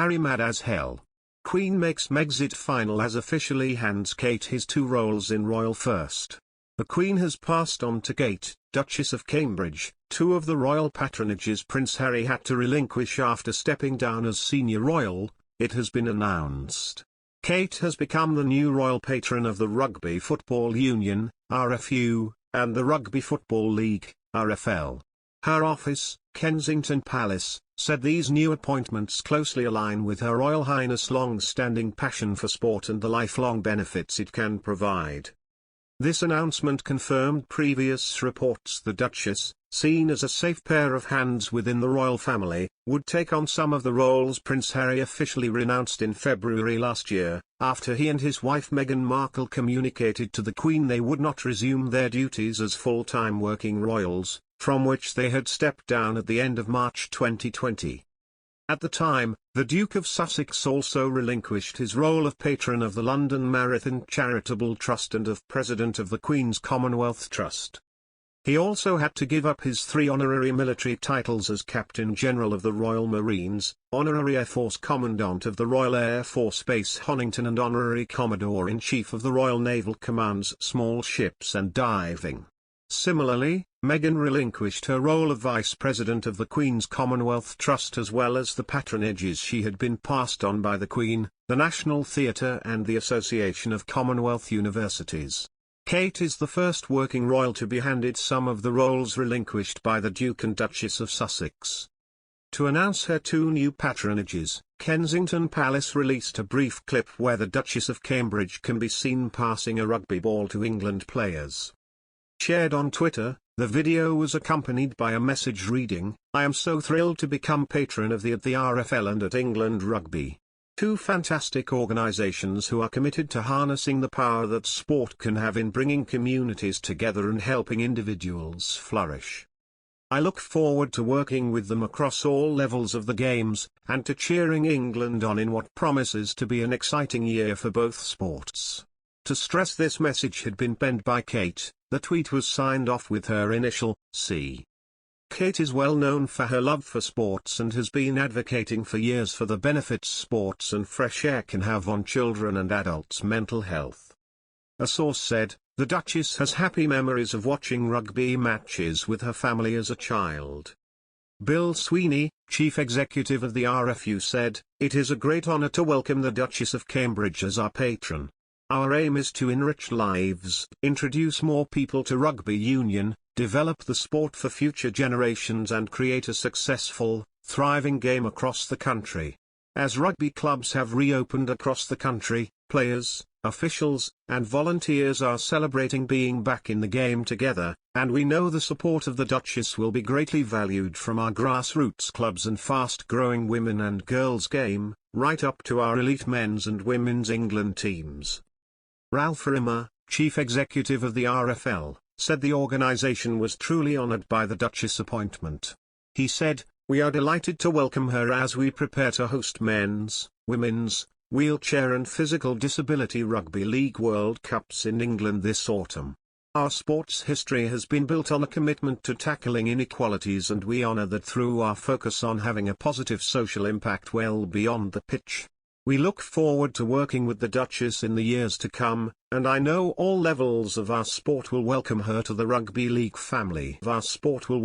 Harry mad as hell. Queen makes Megxit final as officially hands Kate his 2 roles in royal first. The Queen has passed on to Kate, Duchess of Cambridge, 2 of the royal patronages Prince Harry had to relinquish after stepping down as senior royal, it has been announced. Kate has become the new royal patron of the Rugby Football Union, RFU, and the Rugby Football League, RFL. Her office, Kensington Palace, said these new appointments closely align with Her Royal Highness' long-standing passion for sport and the lifelong benefits it can provide. This announcement confirmed previous reports the Duchess, seen as a safe pair of hands within the royal family, would take on some of the roles Prince Harry officially renounced in February last year, after he and his wife Meghan Markle communicated to the Queen they would not resume their duties as full-time working royals, from which they had stepped down at the end of March 2020. At the time, the Duke of Sussex also relinquished his role of patron of the London Marathon Charitable Trust and of President of the Queen's Commonwealth Trust. He also had to give up his 3 honorary military titles as Captain General of the Royal Marines, Honorary Air Force Commandant of the Royal Air Force Base Honington and Honorary Commodore-in-Chief of the Royal Naval Command's Small Ships and Diving. Similarly, Meghan relinquished her role of Vice President of the Queen's Commonwealth Trust as well as the patronages she had been passed on by the Queen, the National Theatre and the Association of Commonwealth Universities. Kate is the first working royal to be handed some of the roles relinquished by the Duke and Duchess of Sussex. To announce her 2 new patronages, Kensington Palace released a brief clip where the Duchess of Cambridge can be seen passing a rugby ball to England players. Shared on Twitter, the video was accompanied by a message reading, "I am so thrilled to become patron of the RFL and at England Rugby. 2 fantastic organisations who are committed to harnessing the power that sport can have in bringing communities together and helping individuals flourish. I look forward to working with them across all levels of the games, and to cheering England on in what promises to be an exciting year for both sports." To stress this message had been penned by Kate, the tweet was signed off with her initial, C. Kate is well known for her love for sports and has been advocating for years for the benefits sports and fresh air can have on children and adults' mental health. A source said, the Duchess has happy memories of watching rugby matches with her family as a child. Bill Sweeney, chief executive of the RFU said, "It is a great honour to welcome the Duchess of Cambridge as our patron. Our aim is to enrich lives, introduce more people to rugby union, develop the sport for future generations and create a successful, thriving game across the country. As rugby clubs have reopened across the country, players, officials, and volunteers are celebrating being back in the game together, and we know the support of the Duchess will be greatly valued from our grassroots clubs and fast-growing women and girls game, right up to our elite men's and women's England teams." Ralph Rimmer, chief executive of the RFL, said the organisation was truly honoured by the Duchess' appointment. He said, "We are delighted to welcome her as we prepare to host men's, women's, wheelchair and physical disability rugby league World Cups in England this autumn. Our sports history has been built on a commitment to tackling inequalities and we honour that through our focus on having a positive social impact well beyond the pitch. We look forward to working with the Duchess in the years to come, and I know all levels of our sport will welcome her to the rugby league family. Our sport will